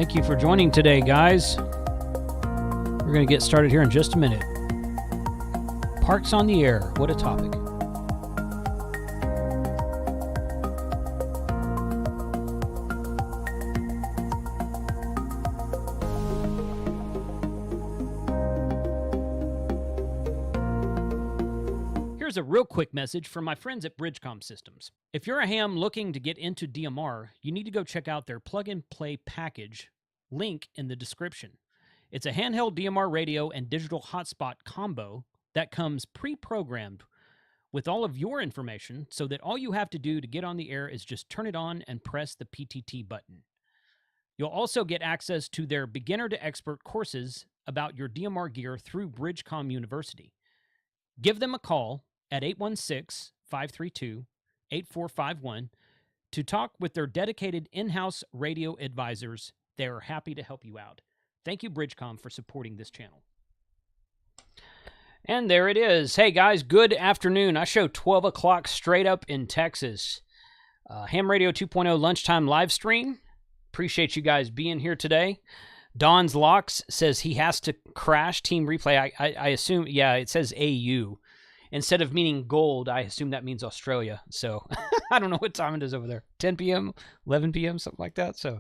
Thank you for joining today, guys. We're going to get started here in just a minute. Parks on the air. What a topic. Here's a real quick message from my friends at Bridgecom Systems. If you're a ham looking to get into DMR, you need to go check out their plug-and-play package, link in the description. It's a handheld DMR radio and digital hotspot combo that comes pre-programmed with all of your information so that all you have to do to get on the air is just turn it on and press the PTT button. You'll also get access to their beginner to expert courses about your DMR gear through Bridgecom University. Give them a call at 816-532-8451 to talk with their dedicated in-house radio advisors. They are happy to help you out. Thank you, Bridgecom, for supporting this channel. And there it is. Hey, guys, good afternoon. I show 12 o'clock straight up in Texas. Ham Radio 2.0 lunchtime live stream. Appreciate you guys being here today. Don's Locks says he has to crash Team Replay. I assume, yeah, it says AU. Instead of meaning gold, I assume that means Australia. So I don't know what time it is over there. 10 p.m., 11 p.m., something like that. So,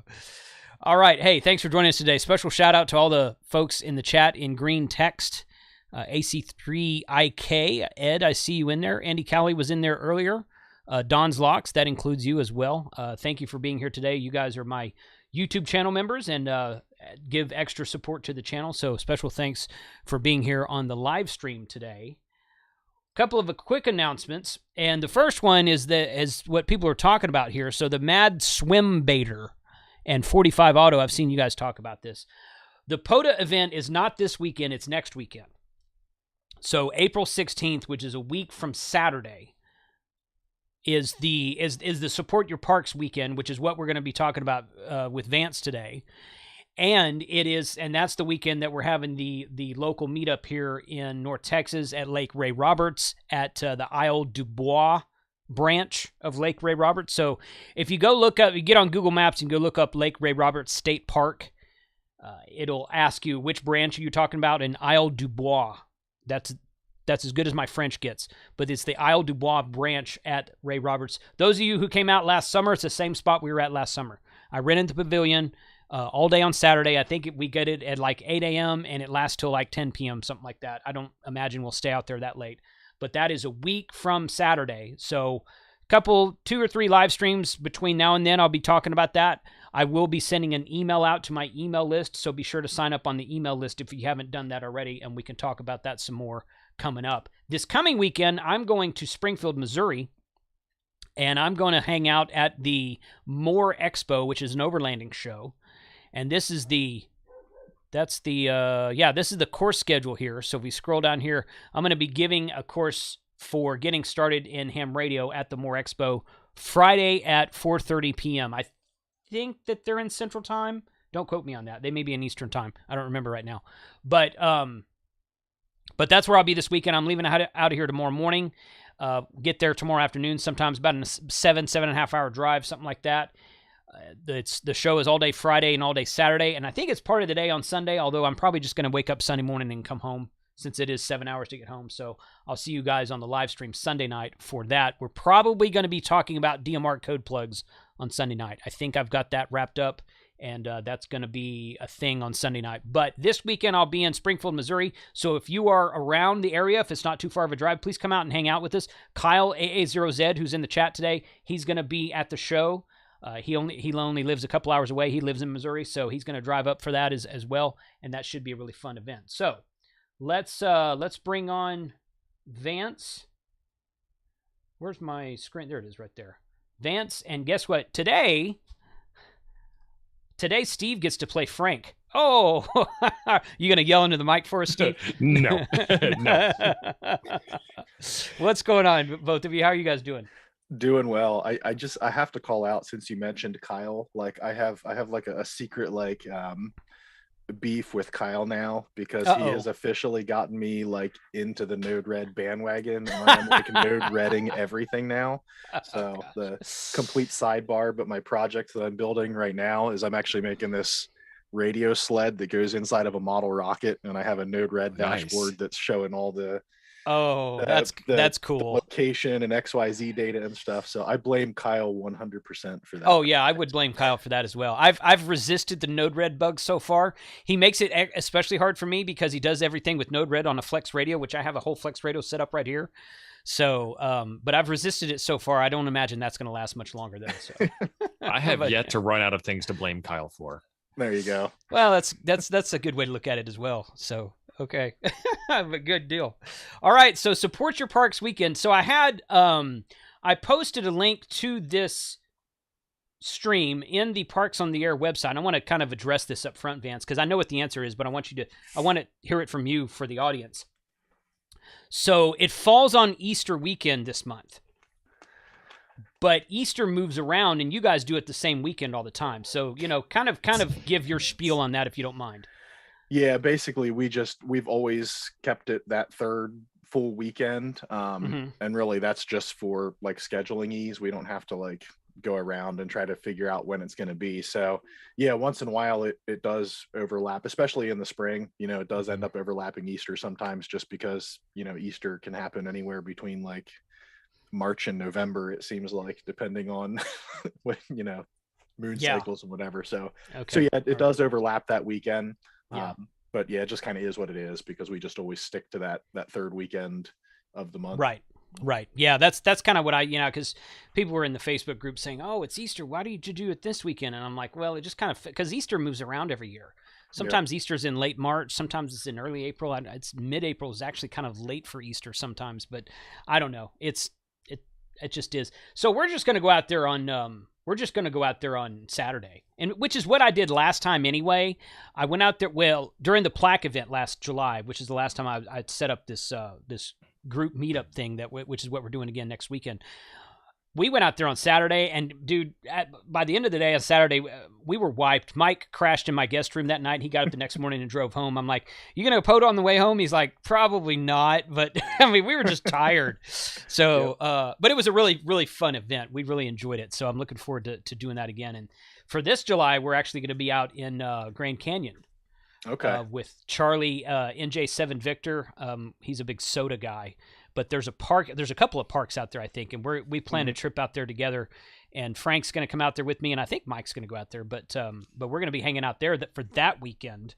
all right. Hey, thanks for joining us today. Special shout out to all the folks in the chat in green text. AC3IK, Ed, I see you in there. Andy Cowley was in there earlier. Don's Locks, that includes you as well. Thank you for being here today. You guys are my YouTube channel members and give extra support to the channel. So special thanks for being here on the live stream today. Couple of quick announcements, and the first one is what people are talking about here. So the Mad Swim Baiter and 45 Auto, I've seen you guys talk about this. The POTA event is not this weekend, it's next weekend. So April 16th, which is a week from Saturday, is the Support Your Parks weekend, which is what we're going to be talking about with Vance today. And that's the weekend that we're having the local meetup here in North Texas at Lake Ray Roberts at the Isle du Bois branch of Lake Ray Roberts. So if you get on Google Maps and go look up Lake Ray Roberts State Park, it'll ask you which branch are you talking about, in Isle du Bois. That's as good as my French gets, but it's the Isle du Bois branch at Ray Roberts. Those of you who came out last summer, it's the same spot we were at last summer. I rented the pavilion all day on Saturday. I think we get it at like 8 a.m. and it lasts till like 10 p.m., something like that. I don't imagine we'll stay out there that late, but that is a week from Saturday. So two or three live streams between now and then. I'll be talking about that. I will be sending an email out to my email list, so be sure to sign up on the email list if you haven't done that already, and we can talk about that some more coming up. This coming weekend, I'm going to Springfield, Missouri, and I'm going to hang out at the Moore Expo, which is an overlanding show. And this is the course schedule here. So if we scroll down here, I'm going to be giving a course for getting started in ham radio at the Moore Expo Friday at 4:30 p.m. I think that they're in Central Time. Don't quote me on that. They may be in Eastern Time. I don't remember right now. But that's where I'll be this weekend. I'm leaving out of here tomorrow morning. Get there tomorrow afternoon, sometimes about a 7.5 hour drive, something like that. The show is all day Friday and all day Saturday, and I think it's part of the day on Sunday, although I'm probably just going to wake up Sunday morning and come home since it is 7 hours to get home. So I'll see you guys on the live stream Sunday night for that. We're probably going to be talking about DMR code plugs on Sunday night. I think I've got that wrapped up, and that's going to be a thing on Sunday night. But this weekend I'll be in Springfield, Missouri, so if you are around the area, if it's not too far of a drive, please come out and hang out with us. Kyle, AA0Z, who's in the chat today, he's going to be at the show. He only lives a couple hours away. He lives in Missouri, so he's going to drive up for that as well, and that should be a really fun event. So let's bring on Vance. Where's my screen? There it is, right there. Vance, and guess what? Today Steve gets to play Frank. Oh, you gonna yell into the mic for us, Steve? No, no. What's going on, both of you? How are you guys doing? Doing well. I have to call out, since you mentioned Kyle. Like I have like a secret like beef with Kyle now, because he has officially gotten me like into the Node Red bandwagon, and I'm like Node Redding everything now. So the complete sidebar, but my project that I'm building right now is I'm actually making this radio sled that goes inside of a model rocket, and I have a Node-RED Nice. dashboard that's showing all the Oh, the, that's the cool. location and XYZ data and stuff. So I blame Kyle 100% for that. Oh yeah, I would blame Kyle for that as well. I've resisted the Node-RED bug so far. He makes it especially hard for me because he does everything with Node-RED on a Flex radio, which I have a whole Flex radio set up right here. So, but I've resisted it so far. I don't imagine that's going to last much longer though. So I have yet to run out of things to blame Kyle for. There you go. Well, that's a good way to look at it as well. So okay, a good deal. All right, so support your parks weekend. So I had I posted a link to this stream in the Parks on the Air website. I want to kind of address this up front, Vance, because I know what the answer is, but I want to hear it from you for the audience. So it falls on Easter weekend this month. But Easter moves around, and you guys do it the same weekend all the time. So, kind of give your spiel on that if you don't mind. Yeah, basically we've always kept it that third full weekend. And really that's just for like scheduling ease. We don't have to like go around and try to figure out when it's going to be. So yeah, once in a while it does overlap, especially in the spring. It does end up overlapping Easter sometimes just because, Easter can happen anywhere between like March and November, it seems like, depending on what moon cycles and whatever. So yeah, it does overlap that weekend. But yeah, it just kind of is what it is because we just always stick to that third weekend of the month. Right. Yeah, that's kind of what because people were in the Facebook group saying, "Oh, it's Easter. Why did you do it this weekend?" And I'm like, well, it just kind of because Easter moves around every year. Sometimes Easter's in late March. Sometimes it's in early April. It's mid-April is actually kind of late for Easter sometimes, but I don't know. It just is. So we're just going to go out there on Saturday, and which is what I did last time anyway. I went out there during the plaque event last July, which is the last time I set up this group meetup thing which is what we're doing again next weekend. We went out there on Saturday, and dude, by the end of the day on Saturday, we were wiped. Mike crashed in my guest room that night. He got up the next morning and drove home. I'm like, "You gonna go POTA on the way home?" He's like, "Probably not," but I mean, we were just tired. So, but it was a really, really fun event. We really enjoyed it. So I'm looking forward to doing that again. And for this July, we're actually going to be out in Grand Canyon. Okay. With Charlie, NJ7 Victor. He's a big soda guy. But there's a couple of parks out there, I think, and we plan a trip out there together. And Frank's going to come out there with me, and I think Mike's going to go out there. But we're going to be hanging out there for that weekend,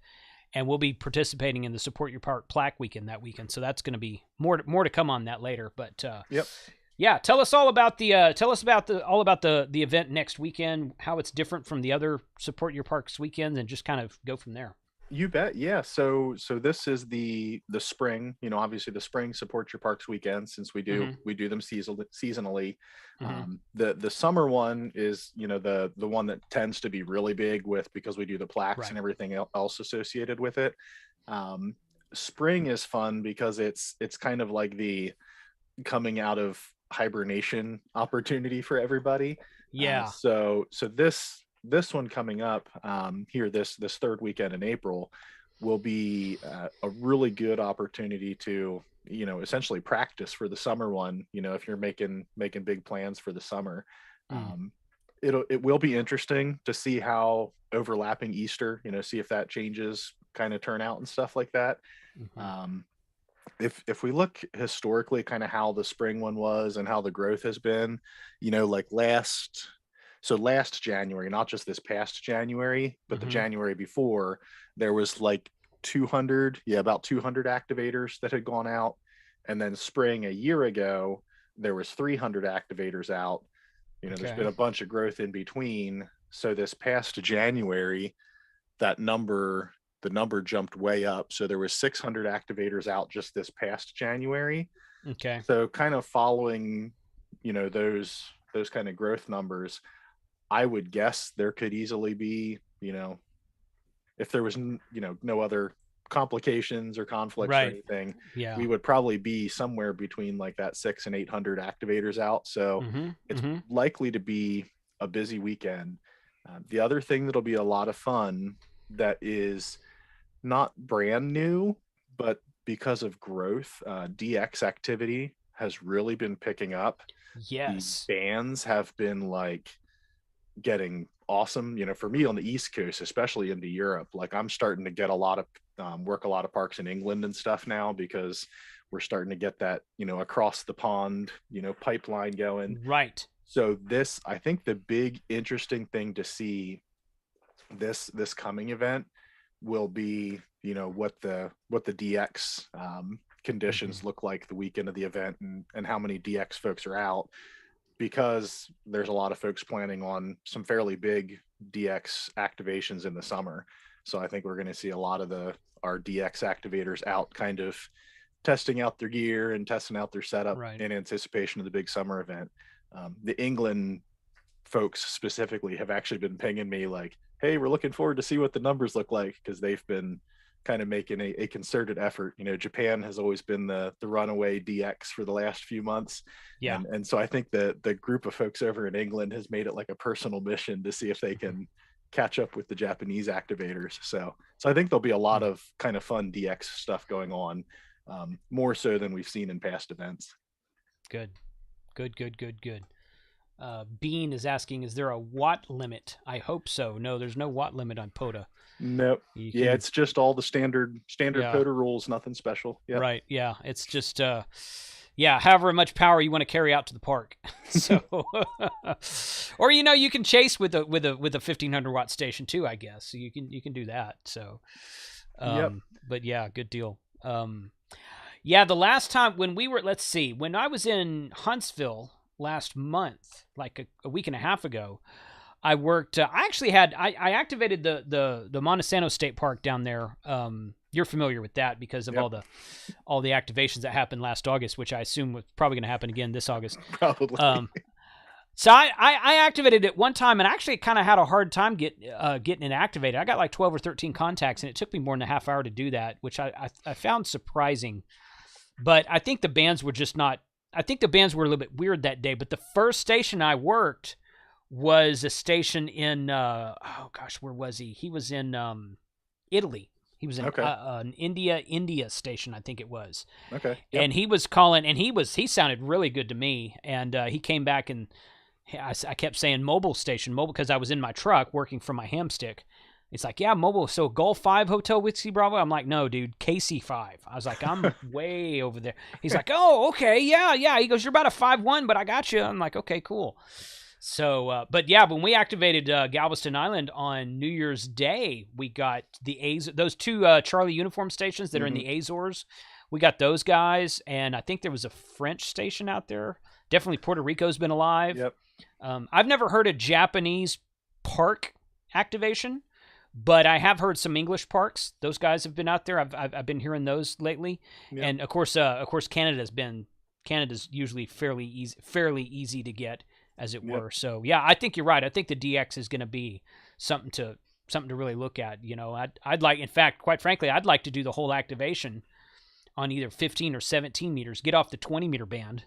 and we'll be participating in the Support Your Park Plaque weekend that weekend. So that's going to be more to come on that later. But yeah, tell us all about the event next weekend, how it's different from the other Support Your Parks weekends, and just kind of go from there. You bet. Yeah. So this is the spring, obviously the spring Support Your Parks weekend, since we do them seasonally. The summer one is, the one that tends to be really big because we do the plaques and everything else associated with it. Spring is fun because it's kind of like the coming out of hibernation opportunity for everybody. Yeah. So this one coming up here, this third weekend in April, will be a really good opportunity to, essentially practice for the summer one. If you're making big plans for the summer, it will be interesting to see how overlapping Easter, see if that changes kind of turn out and stuff like that. If we look historically, kind of how the spring one was and how the growth has been, like last January, not just this past January, but the January before, there was like about 200 activators that had gone out. And then spring a year ago, there was 300 activators out. There's been a bunch of growth in between. So this past January, the number jumped way up. So there was 600 activators out just this past January. Okay. So kind of following, those kind of growth numbers, I would guess there could easily be, if there was, no other complications or conflicts or anything, we would probably be somewhere between like that 600 and 800 activators out. So it's likely to be a busy weekend. The other thing that'll be a lot of fun that is not brand new, but because of growth, DX activity has really been picking up. Yes. The bands have been like getting awesome. For me on the East Coast, especially into Europe, like I'm starting to get a lot of work a lot of parks in England and stuff now, because we're starting to get that, across the pond, pipeline going. Right. So this, I think the big interesting thing to see this coming event will be, what the DX conditions look like the weekend of the event, and how many DX folks are out, because there's a lot of folks planning on some fairly big DX activations in the summer. So I think we're going to see a lot of our DX activators out, kind of testing out their gear and testing out their setup in anticipation of the big summer event. The England folks specifically have actually been pinging me like, hey, we're looking forward to see what the numbers look like, because they've been kind of making a concerted effort. Japan has always been the runaway DX for the last few months. Yeah. And so I think the group of folks over in England has made it like a personal mission to see if they can catch up with the Japanese activators. So I think there'll be a lot of kind of fun DX stuff going on, more so than we've seen in past events. Good. Bean is asking, is there a watt limit? I hope so. No, there's no watt limit on POTA. Nope. It's just all the standard POTA rules, nothing special. Yeah. Right. Yeah. It's just however much power you want to carry out to the park. So or you can chase with a 1500 watt station too, I guess. So you can do that. So but yeah, good deal. The last time when when I was in Huntsville last month, like a week and a half ago, I worked. I activated the Montesano State Park down there. You're familiar with that because of all the activations that happened last August, which I assume was probably going to happen again this August. Probably. So I activated it one time, and actually kind of had a hard time getting it activated. I got like 12 or 13 contacts, and it took me more than a half hour to do that, which I found surprising. But I think the bands were just not. I think the bands were a little bit weird that day. But the first station I worked was a station in where was he? He was in Italy. He was in an India station, I think it was. Okay. Yep. And he was calling, and he sounded really good to me. And he came back, and I kept saying mobile station, because I was in my truck working from my hamstick. It's like, yeah, mobile. So Golf 5 Hotel Whiskey Bravo. I'm like, no, dude, KC5. I was like, I'm way over there. He's like, oh, okay, yeah. He goes, you're about a 5-1, but I got you. I'm like, okay, cool. So, but yeah, when we activated Galveston Island on New Year's Day, we got those two Charlie uniform stations that are in the Azores. We got those guys, and I think there was a French station out there. Definitely Puerto Rico's been alive. Yep. I've never heard a Japanese park activation, but I have heard some English parks. Those guys have been out there. I've been hearing those lately, and of course, Canada's usually fairly easy to get, as it were. So yeah, I think you're right. I think the DX is going to be something to really look at. I'd like, in fact, quite frankly, I'd like to do the whole activation on either 15 or 17 meters. Get off the 20 meter band,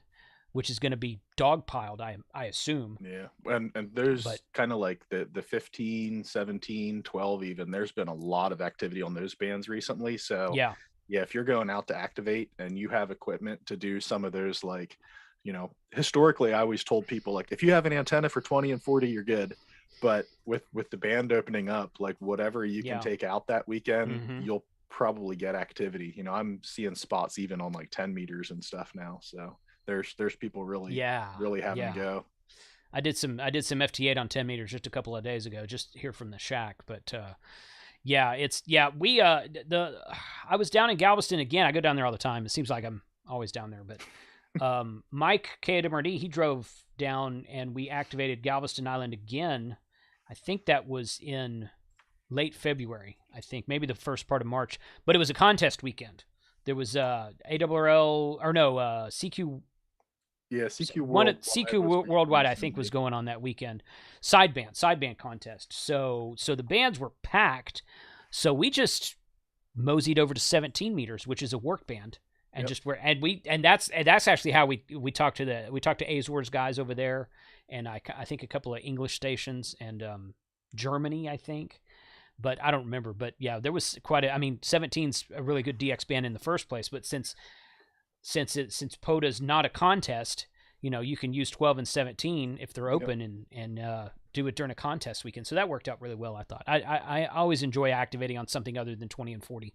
which is going to be dogpiled, I assume. Yeah, and there's kind of like the 15, 17, 12 even. There's been a lot of activity on those bands recently. So yeah, if you're going out to activate and you have equipment to do some of those, like, historically I always told people, like, if you have an antenna for 20 and 40, you're good. But with the band opening up, like, whatever you can take out that weekend, you'll probably get activity. I'm seeing spots even on like 10 meters and stuff now. So there's people really having to go. I did some FT8 on 10 meters just a couple of days ago, just here from the shack. But I was down in Galveston again. I go down there all the time. It seems like I'm always down there, but Mike KWMRD, he drove down and we activated Galveston Island again. I think that was in late February. I think maybe the first part of March, but it was a contest weekend. There was CQ. Yeah, CQ Worldwide. CQ Worldwide, I think, was going on that weekend. Sideband contest. So the bands were packed. So we just moseyed over to 17 meters, which is a work band, and that's actually how we talked to Azores guys over there, and I think a couple of English stations and Germany, I think. But I don't remember. But yeah, there was 17's a really good DX band in the first place. But since POTA's not a contest, you can use 12 and 17 if they're open and do it during a contest weekend. So that worked out really well, I thought. I always enjoy activating on something other than 20 and 40.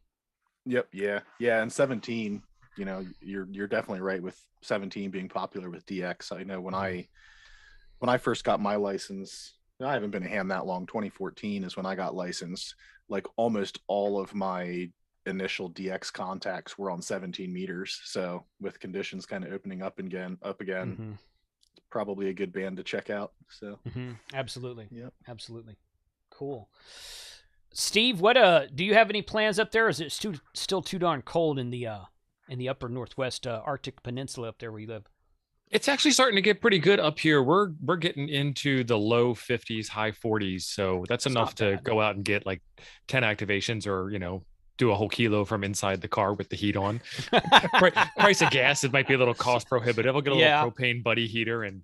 Yep. Yeah. And 17, you're definitely right with 17 being popular with DX. I know when I first got my license, I haven't been a ham that long. 2014 is when I got licensed. Like almost all of my initial DX contacts were on 17 meters. So with conditions kind of opening up again, it's probably a good band to check out. So absolutely. Yep. Absolutely. Cool. Steve, what do you have any plans up there? Or is it still too darn cold in the upper northwest Arctic Peninsula up there where you live? It's actually starting to get pretty good up here. We're getting into the low 50s, high 40s. So that's enough to go out and get like 10 activations or, do a whole kilo from inside the car with the heat on. Price of gas, it might be a little cost prohibitive. I'll get a little propane buddy heater and,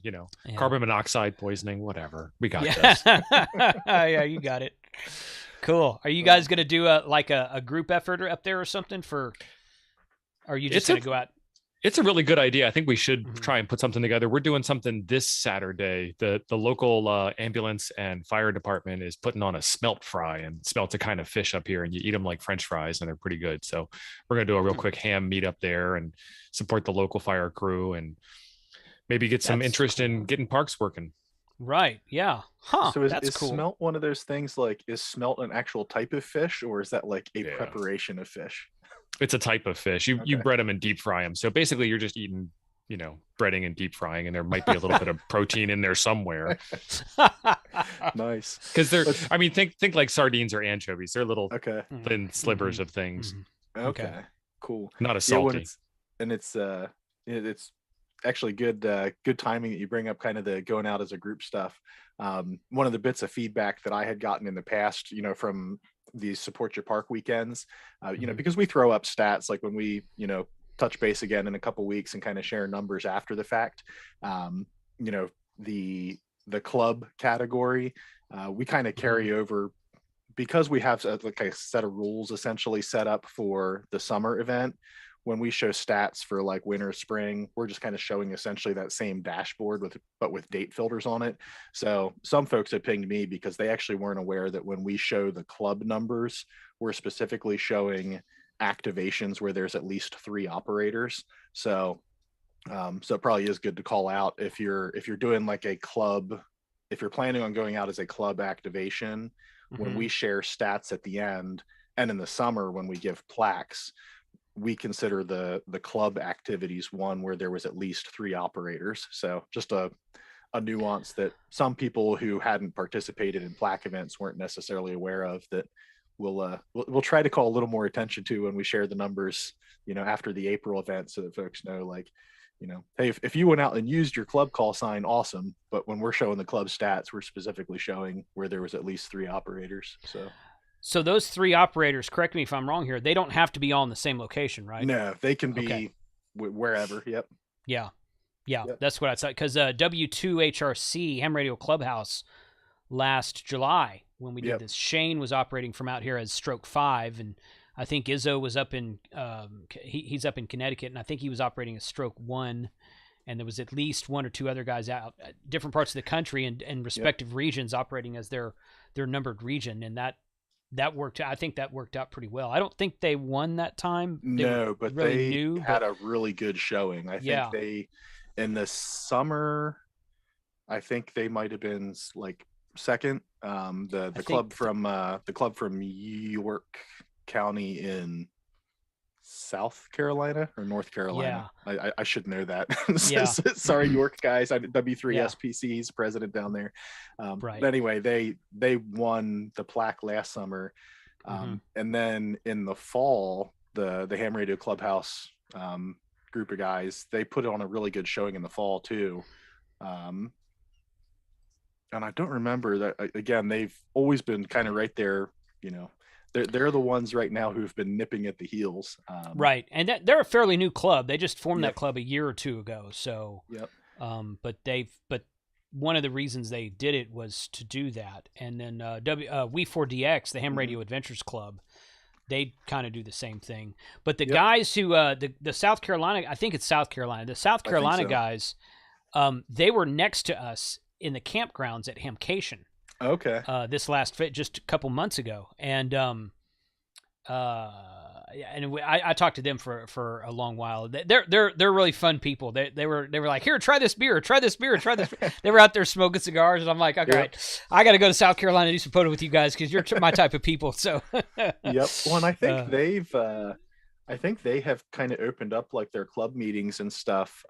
carbon monoxide poisoning, whatever. We got this. Yeah, you got it. Cool. Are you guys going to do a group effort up there or something or are you just going to go out? It's a really good idea. I think we should try and put something together. We're doing something this Saturday. The local ambulance and fire department is putting on a smelt fry, and smelt's a kind of fish up here, and you eat them like French fries, and they're pretty good. So we're going to do a real quick ham meet up there and support the local fire crew and maybe get some interest in getting parks working. Right. Yeah. Huh. So is cool. smelt one of those things, like, is smelt an actual type of fish, or is that like a preparation of fish? It's a type of fish. You bread them and deep fry them. So basically you're just eating, breading and deep frying, and there might be a little bit of protein in there somewhere. Nice. Because think like sardines or anchovies. They're little thin slivers of things. Okay. Cool. Not as salty. It's actually good timing that you bring up kind of the going out as a group stuff. One of the bits of feedback that I had gotten in the past, from these support your park weekends, because we throw up stats like when we touch base again in a couple weeks and kind of share numbers after the fact. The club category, we kind of carry over because we have like a set of rules essentially set up for the summer event. When we show stats for like winter, spring, we're just kind of showing essentially that same dashboard but with date filters on it. So some folks had pinged me because they actually weren't aware that when we show the club numbers, we're specifically showing activations where there's at least 3 operators. So it probably is good to call out if you're doing like a club, if you're planning on going out as a club activation, when we share stats at the end, and in the summer when we give plaques, we consider the club activities one where there was at least 3 operators. So just a nuance that some people who hadn't participated in plaque events weren't necessarily aware of, that we'll try to call a little more attention to when we share the numbers, after the April event, so that folks know, like, hey, if you went out and used your club call sign, awesome. But when we're showing the club stats, we're specifically showing where there was at least 3 operators. So those 3 operators, correct me if I'm wrong here, they don't have to be all in the same location, right? No, they can be wherever. Yep. Yeah. That's what I thought. Because W2HRC, Ham Radio Clubhouse, last July when we did this, Shane was operating from out here as Stroke 5, and I think Izzo was up in he's up in Connecticut, and I think he was operating as Stroke 1. And there was at least 1 or 2 other guys out at different parts of the country and respective regions operating as their numbered region, and that worked. I think that worked out pretty well. I don't think they won that time. But they had a really good showing. I think they, in the summer, I think they might have been like second. The club from York County in South Carolina or North Carolina. I should know that. Sorry, York guys. I'm W3SPC's president down there. But anyway, they won the plaque last summer. And then in the fall, the Ham Radio Clubhouse group of guys, they put on a really good showing in the fall too. And I don't remember that. Again, they've always been kind of right there, They're the ones right now who've been nipping at the heels. Right. And they're a fairly new club. They just formed that club a year or 2 ago. So, but one of the reasons they did it was to do that. And then We4DX, the Ham Radio Adventures Club, they kind of do the same thing. But the guys who, the South Carolina, I think it's South Carolina, the South Carolina guys, They were next to us in the campgrounds at Hamcation. Okay. This last fit just a couple months ago, and I talked to them for a long while. They're really fun people. They were like, here, try this beer, try this beer, try this. They were out there smoking cigars, and I'm like, okay, right, I got to go to South Carolina and do some photo with you guys because you're my type of people. So yep. Well, and I think I think they have kind of opened up like their club meetings and stuff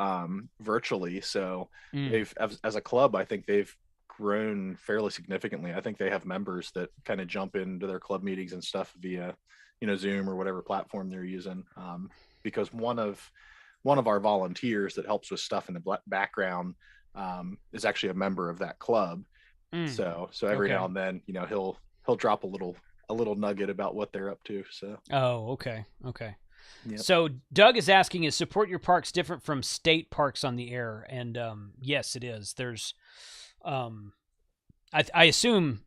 virtually. So they've, as a club, I think they've grown fairly significantly. I think they have members that kind of jump into their club meetings and stuff via, Zoom or whatever platform they're using. Because one of our volunteers that helps with stuff in the background is actually a member of that club. So every now and then, he'll drop a little nugget about what they're up to. So. Oh, okay. Yep. So Doug is asking, is support your parks different from state parks on the air? And yes, it is. There's, I assume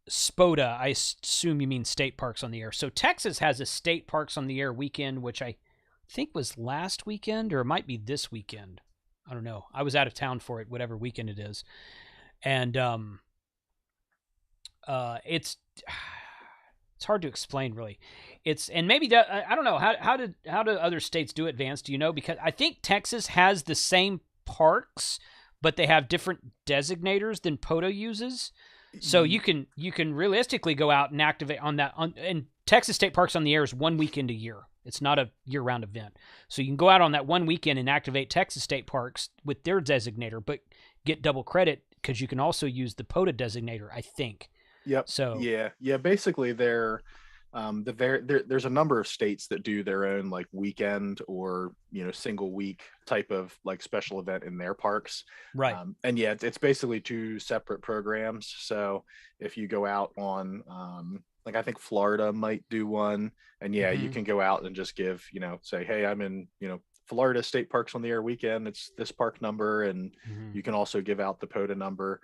SPOTA, I assume you mean state parks on the air. So Texas has a state parks on the air weekend, which I think was last weekend, or it might be this weekend. I don't know. I was out of town for it, whatever weekend it is. And it's hard to explain, really. And maybe I don't know how do other states do it, Vance? Do you know? Because I think Texas has the same parks, but they have different designators than POTA uses. So you can realistically go out and activate on that. And Texas State Parks on the Air is one weekend a year. It's not a year-round event. So you can go out on that one weekend and activate Texas State Parks with their designator, but get double credit because you can also use the POTA designator, I think. Yep. So yeah. Basically, there's a number of states that do their own like weekend or single week type of like special event in their parks. Right. And yeah, it's basically two separate programs. So if you go out on like I think Florida might do one, and yeah, you can go out and just give say, hey, I'm in Florida State Parks on the Air weekend. It's this park number, and you can also give out the POTA number.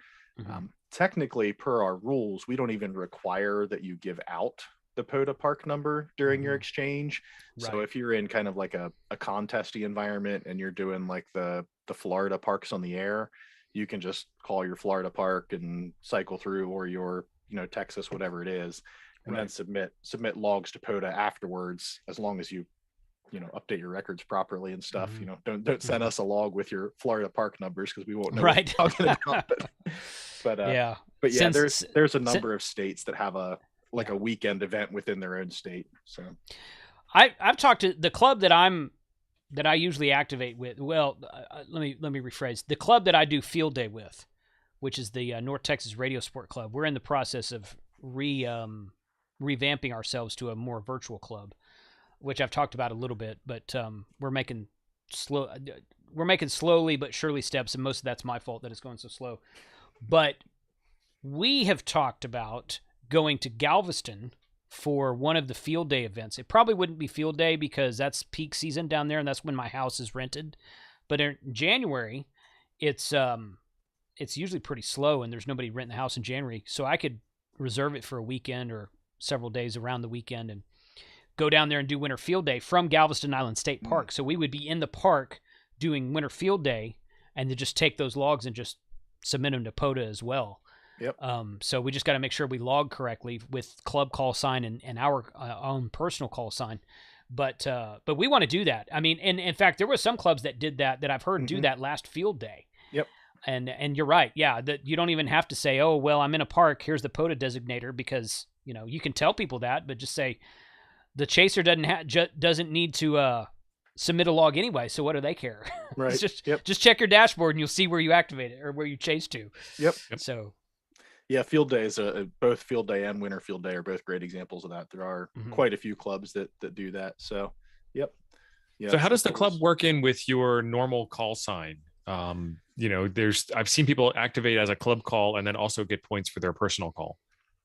Technically, per our rules, we don't even require that you give out the POTA park number during your exchange. Right. So if you're in kind of like a contesty environment and you're doing like the Florida parks on the air, you can just call your Florida park and cycle through, or your Texas, whatever it is, and then submit logs to POTA afterwards, as long as you update your records properly and stuff. Don't send us a log with your Florida park numbers, because we won't know what you're talking about. But yeah, there's a number of states that have a weekend event within their own state. So I've talked to the club that I usually activate with. Well, let me rephrase. The club that I do field day with, which is the North Texas Radio Sport Club. We're in the process of revamping ourselves to a more virtual club, which I've talked about a little bit, but we're making slowly but surely steps, and most of that's my fault that it's going so slow. But we have talked about going to Galveston for one of the field day events. It probably wouldn't be field day because that's peak season down there, and that's when my house is rented. But in January, it's usually pretty slow, and there's nobody renting the house in January. So I could reserve it for a weekend or several days around the weekend and go down there and do winter field day from Galveston Island State Park. So we would be in the park doing winter field day, and then just take those logs and just submit them to POTA as well. Yep. So we just got to make sure we log correctly with club call sign and our own personal call sign. But we want to do that. I mean, and in fact, there were some clubs that did that I've heard do that last field day. Yep. And you're right. Yeah. That you don't even have to say, oh, well, I'm in a park, here's the POTA designator, because, you can tell people that, but just say the chaser doesn't need to, submit a log anyway, so what do they care? Right. Just check your dashboard and you'll see where you activate it or where you chase to. Yep. So yeah, field days, both field day and winter field day are both great examples of that. There are quite a few clubs that do that. So yep. Yeah. So how does the club work in with your normal call sign? I've seen people activate as a club call and then also get points for their personal call.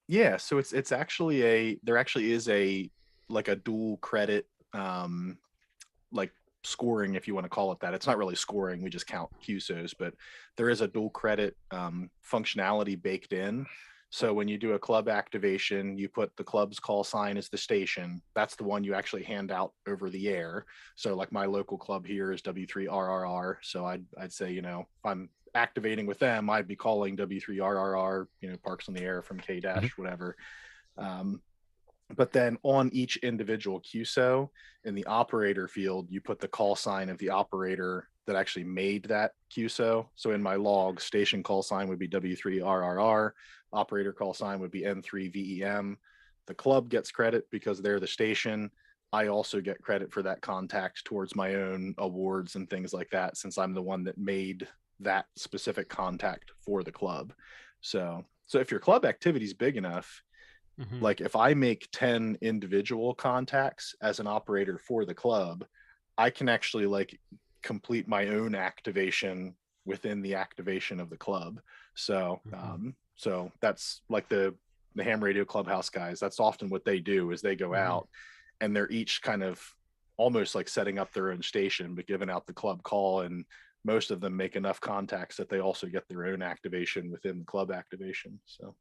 Yeah, so it's actually there actually is a dual credit like scoring, if you want to call it that. It's not really scoring, we just count QSOs, but there is a dual credit functionality baked in. So when you do a club activation, you put the club's call sign as the station. That's the one you actually hand out over the air. So like my local club here is W3RRR. So I'd say, if I'm activating with them, I'd be calling W3RRR, Parks on the Air from K dash, whatever. But then on each individual QSO in the operator field, you put the call sign of the operator that actually made that QSO. So in my log, station call sign would be W3RRR, operator call sign would be N3VEM. The club gets credit because they're the station. I also get credit for that contact towards my own awards and things like that, since I'm the one that made that specific contact for the club. So if your club activity is big enough, like if I make 10 individual contacts as an operator for the club, I can actually like complete my own activation within the activation of the club. So so that's like the ham radio clubhouse guys. That's often what they do, is they go out and they're each kind of almost like setting up their own station, but giving out the club call, and most of them make enough contacts that they also get their own activation within the club activation. So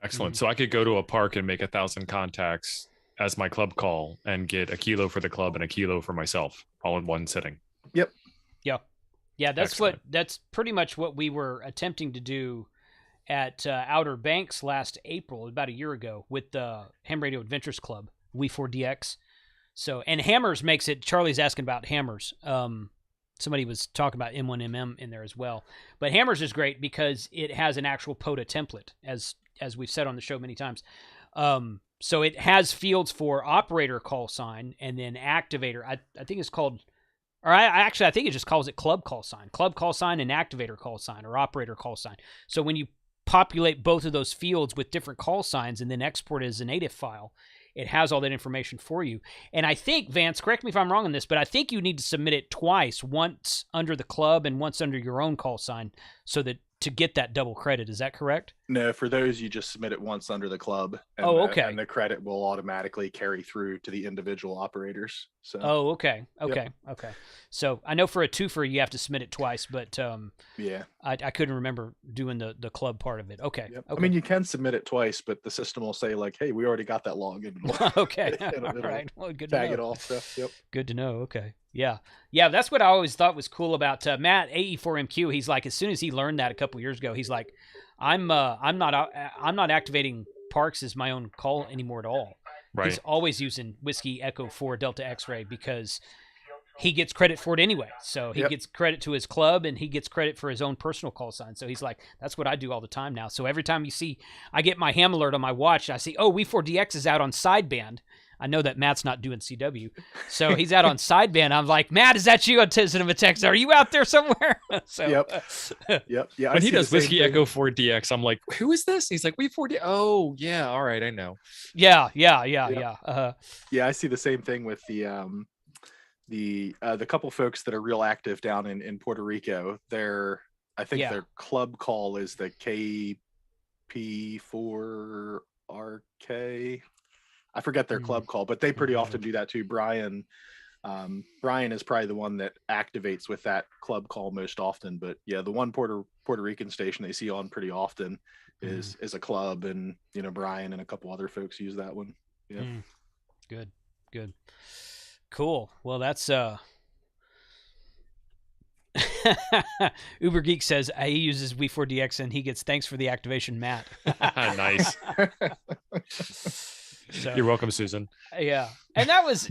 excellent. So I could go to a park and make 1,000 contacts as my club call and get a kilo for the club and a kilo for myself all in one sitting. Yep. Yeah. That's pretty much what we were attempting to do at Outer Banks last April, about a year ago, with the Ham Radio Adventures Club, We4DX. So, and Hammers makes it. Charlie's asking about Hammers. Somebody was talking about M1MM in there as well. But Hammers is great because it has an actual POTA template, as we've said on the show many times. So it has fields for operator call sign and then activator. I think it's called, or I think it just calls it club call sign and activator call sign, or operator call sign. So when you populate both of those fields with different call signs and then export it as a native file, it has all that information for you. And I think, Vance, correct me if I'm wrong on this, but I think you need to submit it twice, once under the club and once under your own call sign, so that to get that double credit. Is that correct? No, for those, you just submit it once under the club. And and the credit will automatically carry through to the individual operators. So. Oh, okay. So I know for a twofer, you have to submit it twice, but yeah, I couldn't remember doing the club part of it. Okay. Yep. I mean, you can submit it twice, but the system will say like, hey, we already got that login. Okay. All right. Well, good to know. Tag it all stuff. Yep. Good to know. Okay. Yeah. That's what I always thought was cool about Matt AE4MQ. He's like, as soon as he learned that a couple years ago, he's like, I'm not activating Parks as my own call anymore at all. Right. He's always using Whiskey Echo 4 Delta X-Ray because he gets credit for it anyway. So he gets credit to his club and he gets credit for his own personal call sign. So he's like, that's what I do all the time now. So every time you see, I get my ham alert on my watch, I see, oh, We4DX is out on sideband. I know that Matt's not doing CW. So he's out on sideband. I'm like, Matt, is that you? I sent him a text. Are you out there somewhere? So, Yep. Yeah. When he does Whiskey Echo 4DX, I'm like, who is this? He's like, We4DX. Oh, yeah. All right. I know. Yeah. Yeah, I see the same thing with the couple folks that are real active down in Puerto Rico. Their club call is the KP4RK. I forget their club call, but they pretty often do that too. Brian is probably the one that activates with that club call most often. But yeah, the one Puerto Rican station they see on pretty often is a club, and Brian and a couple other folks use that one. Yeah. Good. Cool. Well, that's Uber Geek says he uses We4DX and he gets thanks for the activation, Matt. Nice. So, you're welcome, Susan. Yeah. And that was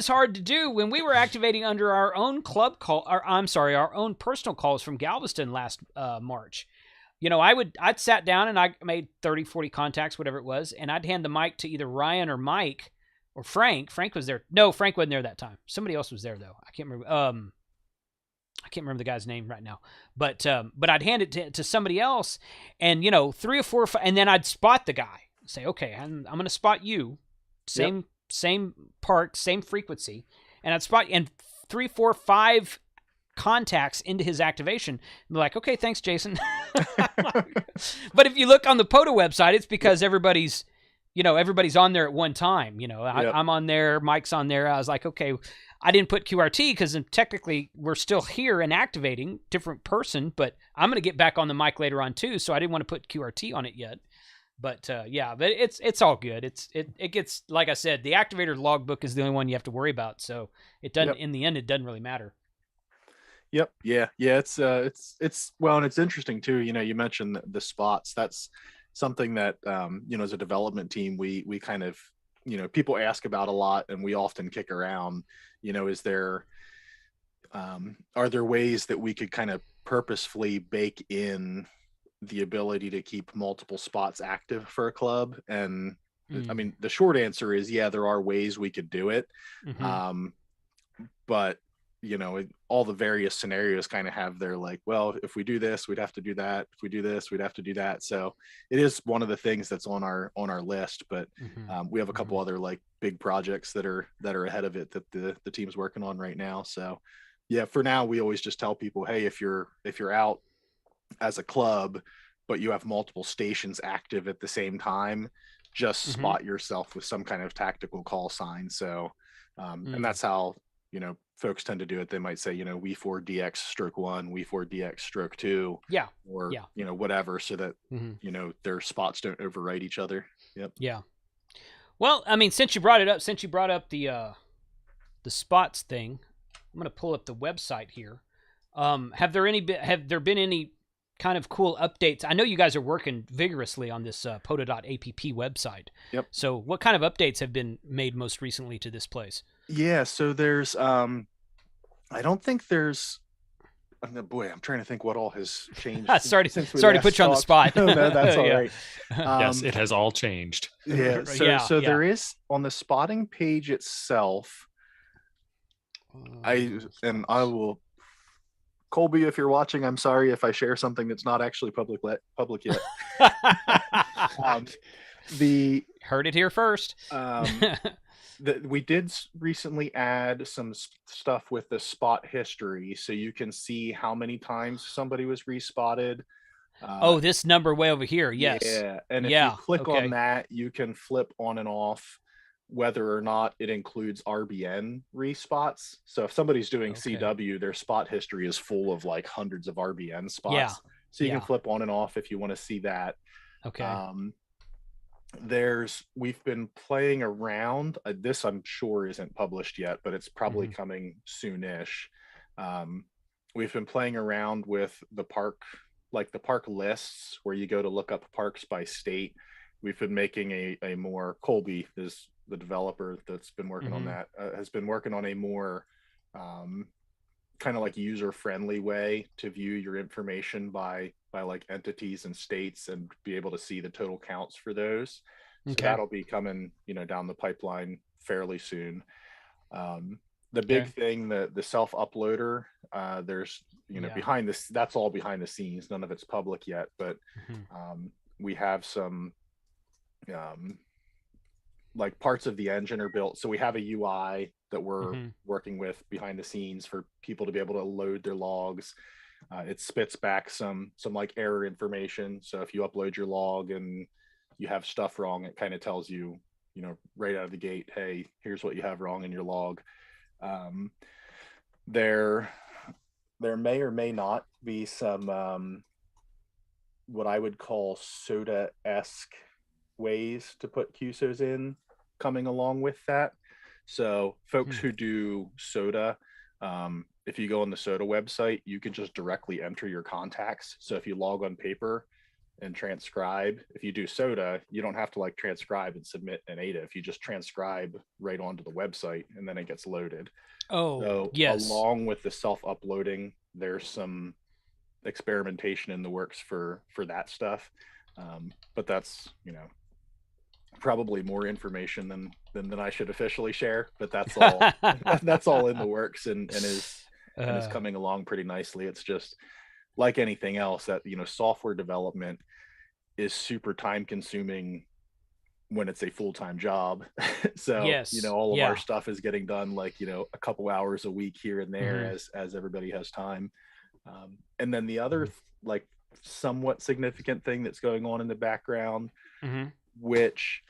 hard to do when we were activating under our own club call, our own personal calls from Galveston last March. I'd sat down and I made 30, 40 contacts, whatever it was, and I'd hand the mic to either Ryan or Mike or Frank. Frank was there. No, Frank wasn't there that time. Somebody else was there though. I can't remember. I can't remember the guy's name right now, but I'd hand it to somebody else, and 3 or 4, and then I'd spot the guy. Say, okay, I'm going to spot you, same park, same frequency, and I'd spot, and 3, 4, 5 contacts into his activation. I'm like, okay, thanks, Jason. But if you look on the POTA website, it's because everybody's on there at one time. I'm on there, Mike's on there. I was like, okay, I didn't put QRT because technically we're still here and activating, different person, but I'm going to get back on the mic later on too, so I didn't want to put QRT on it yet. But yeah, but it's all good. It gets, like I said, the activator logbook is the only one you have to worry about, so it doesn't in the end it doesn't really matter. Yep. Yeah. It's well, and it's interesting too. You mentioned the spots. That's something that as a development team, we kind of people ask about a lot, and we often kick around. Is there are there ways that we could kind of purposefully bake in the ability to keep multiple spots active for a club? And I mean, the short answer is there are ways we could do it. But all the various scenarios kind of have their well, if we do this, we'd have to do that. If we do this, we'd have to do that. So it is one of the things that's on our list, but we have a couple other big projects that are ahead of it that the team's working on right now. So yeah, for now, we always just tell people, hey, if you're out as a club, but you have multiple stations active at the same time, just spot yourself with some kind of tactical call sign. So and that's how folks tend to do it. They might say, We4DX stroke 1, We4DX stroke 2, or whatever, so that their spots don't overwrite each other. Yep. Yeah. Well, I mean, since you brought up the spots thing, I'm going to pull up the website here. Have there been any kind of cool updates? I know you guys are working vigorously on this POTA.app website. Yep. So what kind of updates have been made most recently to this place? Yeah, so there's I don't think there's boy, I'm trying to think what all has changed. sorry to put you on the spot. No, that's all right. Yes, it has all changed. Yeah. So there is on the spotting page itself. I will, Colby, if you're watching, I'm sorry if I share something that's not actually public yet. Heard it here first. We did recently add some stuff with the spot history, so you can see how many times somebody was respotted. This number way over here. Yes. Yeah, and if you click on that, you can flip on and off whether or not it includes RBN respots. So if somebody's doing CW, their spot history is full of hundreds of RBN spots. Yeah. So you can flip on and off if you want to see that. Okay. We've been playing around. This I'm sure isn't published yet, but it's probably coming soonish. We've been playing around with the park lists where you go to look up parks by state. We've been making a more, Colby is the developer that's been working on that, has been working on a more kind of user-friendly way to view your information by entities and states and be able to see the total counts for those. So that'll be coming down the pipeline fairly soon. The big thing, the self-uploader, there's behind this, that's all behind the scenes, none of it's public yet, but we have some parts of the engine are built, so we have a UI that we're working with behind the scenes for people to be able to load their logs. It spits back some error information, so if you upload your log and you have stuff wrong, it kind of tells you right out of the gate, hey, here's what you have wrong in your log. There may or may not be some what I would call soda-esque ways to put QSOs in coming along with that. So folks who do soda, if you go on the soda website, you can just directly enter your contacts. So if you log on paper and transcribe, if you do soda, you don't have to transcribe and submit an ADA. You just transcribe right onto the website and then it gets loaded. Along with the self-uploading, there's some experimentation in the works for that stuff. But that's probably more information than I should officially share, but that's all that's all in the works and is coming along pretty nicely. It's just like anything else that software development is super time consuming when it's a full-time job. So all of our stuff is getting done a couple hours a week here and there as everybody has time. And then the other somewhat significant thing that's going on in the background, which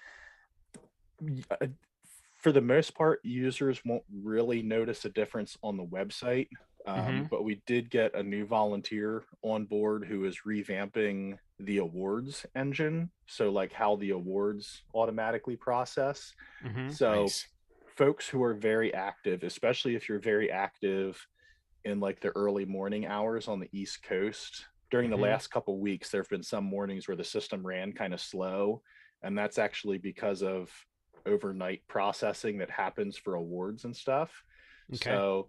For the most part, users won't really notice a difference on the website. But we did get a new volunteer on board who is revamping the awards engine. So like how the awards automatically process. So Nice. folks who are very active, especially if you're very active in like the early morning hours on the East Coast, during the last couple weeks, there have been some mornings where the system ran kind of slow. And that's actually because of overnight processing that happens for awards and stuff. Okay. So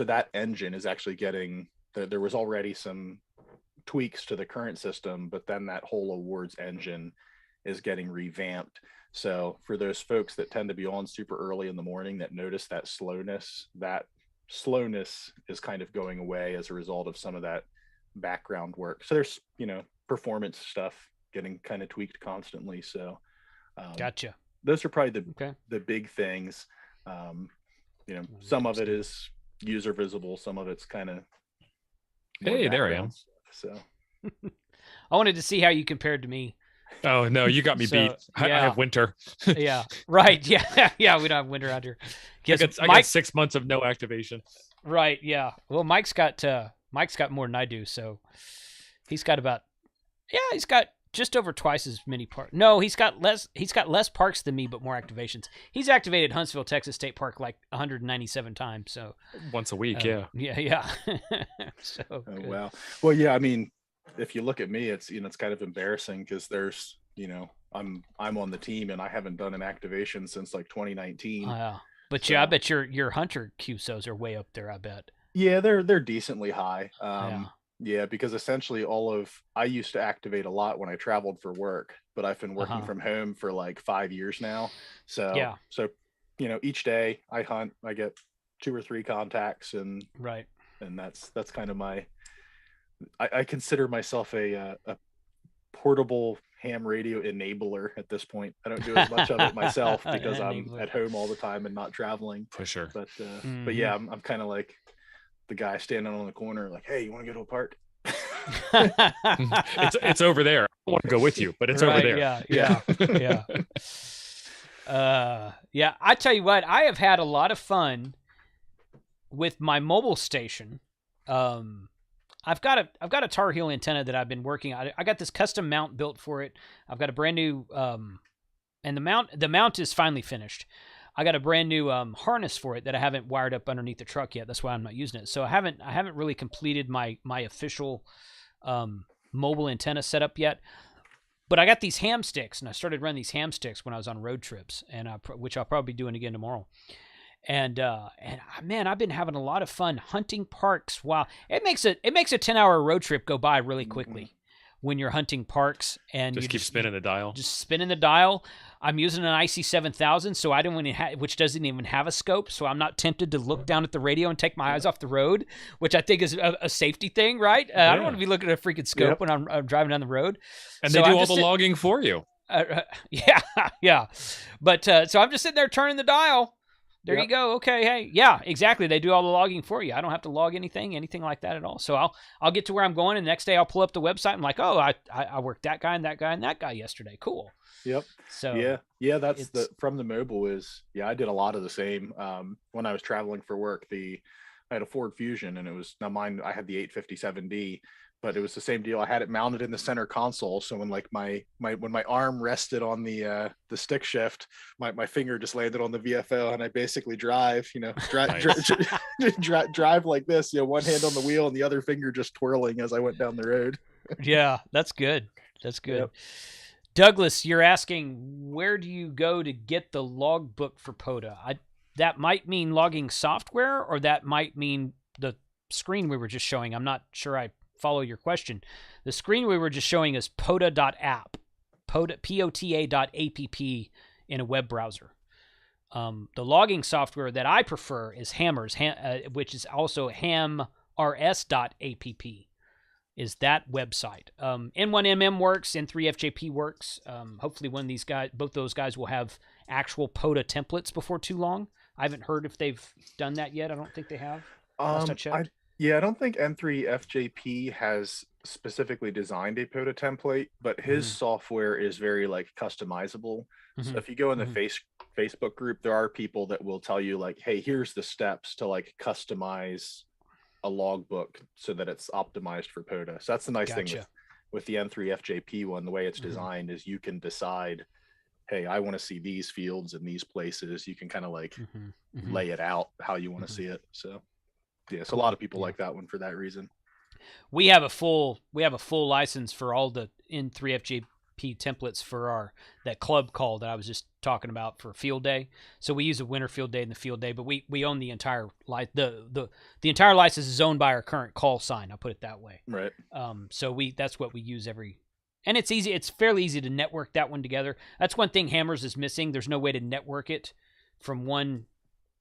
that engine is actually getting, there was already some tweaks to the current system, but then that whole awards engine is getting revamped. So for those folks that tend to be on super early in the morning that notice that slowness is kind of going away as a result of some of that background work. So there's, performance stuff getting kind of tweaked constantly. So Gotcha. those are probably the big things. Some of it is user visible, some of it's kind of, hey, there I am. So I wanted to see how you compared to me. Oh no, you got me beat. I have winter. Yeah, right. Yeah, we don't have winter out here. I got 6 months of no activation. Right. Yeah. Well, Mike's got more than I do, so he's got just over twice as many parks. No, he's got less parks than me, but more activations. He's activated Huntsville, Texas State Park like 197 times. So once a week, yeah. So wow. Well, yeah. I mean, if you look at me, it's it's kind of embarrassing because there's I'm on the team and I haven't done an activation since like 2019. But so, yeah, I bet your hunter QSOs are way up there. I bet. Yeah, they're decently high. Yeah, because essentially I used to activate a lot when I traveled for work, but I've been working from home for like 5 years now. So each day I hunt, I get 2 or 3 contacts, and that's kind of I consider myself a portable ham radio enabler at this point. I don't do as much of it myself because I'm at home all the time and not traveling. For sure. But yeah, I'm kind of like the guy standing on the corner, like, hey, you want to go to a park? it's over there. I want to go with you, but it's over there. Yeah. I tell you what, I have had a lot of fun with my mobile station. I've got a Tar Heel antenna that I've been working on. I got this custom mount built for it. I've got a brand new and the mount is finally finished. I got a brand new harness for it that I haven't wired up underneath the truck yet. That's why I'm not using it. So I haven't really completed my official mobile antenna setup yet. But I got these ham sticks, and I started running these ham sticks when I was on road trips, and which I'll probably be doing again tomorrow. And man, I've been having a lot of fun hunting parks. Wow, it makes a 10-hour road trip go by really quickly when you're hunting parks, and just keep spinning the dial. Just spinning the dial. I'm using an IC 7000, so I don't which doesn't even have a scope, so I'm not tempted to look down at the radio and take my eyes off the road, which I think is a safety thing, right? I don't want to be looking at a freaking scope when I'm driving down the road. And so they do all the logging for you. Yeah. But so I'm just sitting there turning the dial. There you go. Okay. Hey. Yeah, exactly. They do all the logging for you. I don't have to log anything like that at all. So I'll get to where I'm going, and the next day I'll pull up the website. I'm like, oh, I worked that guy and that guy and that guy yesterday. Cool. Yep. So yeah. That's from the mobile is I did a lot of the same. When I was traveling for work, I had a Ford Fusion, and it was now mine. I had the 857D. But it was the same deal. I had it mounted in the center console, so when like my when my arm rested on the stick shift, my finger just landed on the VFO, and I basically drive like this, one hand on the wheel and the other finger just twirling as I went down the road. Yeah, that's good. Yep. Douglas, you're asking, where do you go to get the logbook for POTA? That might mean logging software, or that might mean the screen we were just showing. I'm not sure I follow your question. The screen we were just showing is POTA.app, POTA.app in a web browser. The logging software that I prefer is Hammers, which is also hamrs.app, is that website. N1MM works, N3FJP works. Hopefully both those guys will have actual POTA templates before too long. I haven't heard if they've done that yet. I don't think they have. Last I checked. I don't think N3FJP has specifically designed a POTA template, but his software is very like customizable. So if you go in the Facebook group, there are people that will tell you like, hey, here's the steps to like customize a logbook so that it's optimized for POTA. So that's the nice thing with the N3FJP one. The way it's designed is you can decide, hey, I want to see these fields in these places. You can kind of like lay it out how you want to see it. So yeah, so a lot of people like that one for that reason. We have a full license for all the N3FJP templates for that club call that I was just talking about for field day. So we use a winter field day and the field day, but we own the entire the entire license is owned by our current call sign. I'll put it that way. Right. So that's what we use and it's easy. It's fairly easy to network that one together. That's one thing Hammers is missing. There's no way to network it from one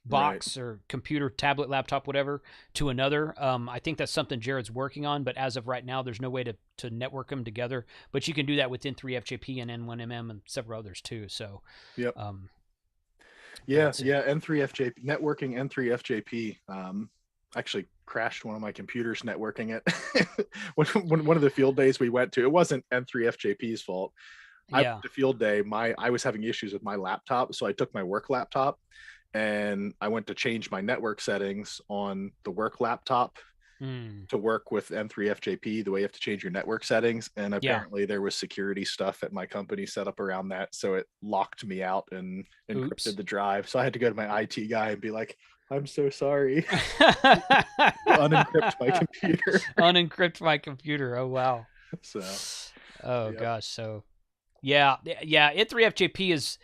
box or computer, tablet, laptop, whatever, to another. I think that's something Jared's working on, but as of right now, there's no way to network them together. But you can do that within N3FJP and N1MM and several others too. So, yep. N3FJP networking, N3FJP. Actually crashed one of my computers networking it. when one of the field days we went to, it wasn't N3FJP's fault. I went to field day. I was having issues with my laptop, so I took my work laptop and I went to change my network settings on the work laptop to work with N3FJP, the way you have to change your network settings. And apparently there was security stuff at my company set up around that. So it locked me out and encrypted the drive. So I had to go to my IT guy and be like, I'm so sorry. Unencrypt my computer. Unencrypt my computer. Oh, wow. So, gosh. So, yeah. N3FJP is,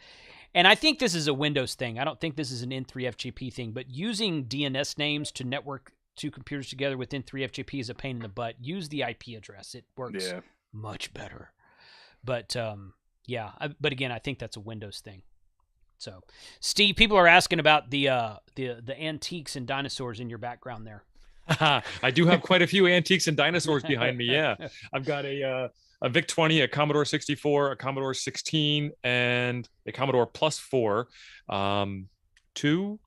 and I think this is a Windows thing. I don't think this is an N3FJP thing, but using DNS names to network two computers together with N3FJP is a pain in the butt. Use the IP address. It works much better. But, but again, I think that's a Windows thing. So, Steve, people are asking about the antiques and dinosaurs in your background there. I do have quite a few antiques and dinosaurs behind me. Yeah, I've got a VIC-20, a Commodore 64, a Commodore 16, and a Commodore Plus 4. Two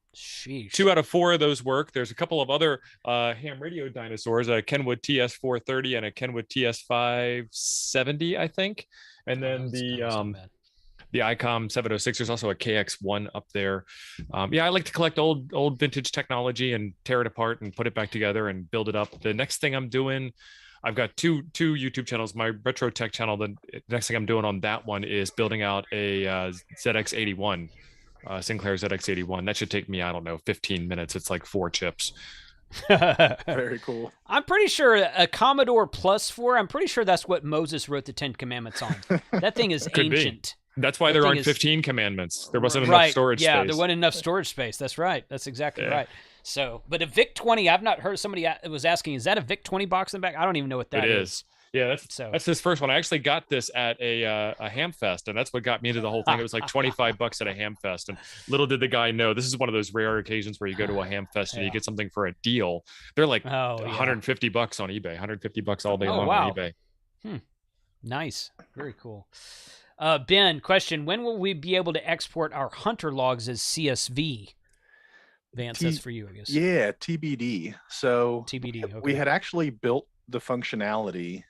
out of 4 of those work. There's a couple of other ham radio dinosaurs, a Kenwood TS430 and a Kenwood TS570, I think. And then the ICOM 706. There's also a KX1 up there. I like to collect old vintage technology and tear it apart and put it back together and build it up. The next thing I'm doing, I've got two YouTube channels. My retro tech channel, the next thing I'm doing on that one is building out a ZX81, Sinclair ZX81. That should take me, 15 minutes. It's like 4 chips. Very cool. I'm pretty sure a Commodore Plus 4, I'm pretty sure that's what Moses wrote the 10 Commandments on. That thing is ancient. That's why there aren't 15 commandments. There wasn't enough storage space. Yeah, there wasn't enough storage space. That's right. That's exactly right. So, but a VIC-20, I've not heard, somebody was asking, is that a VIC-20 box in the back? I don't even know what that is. Yeah, that's his first one. I actually got this at a ham fest, and that's what got me into the whole thing. It was like $25 at a ham fest, and little did the guy know, this is one of those rare occasions where you go to a ham fest and you get something for a deal. They're like $150 on eBay, $150 all day long on eBay. Nice. Very cool. Ben, question, when will we be able to export our hunter logs as CSV? Vance, that's for you, I guess. Yeah, TBD. So TBD, okay. We had actually built the functionality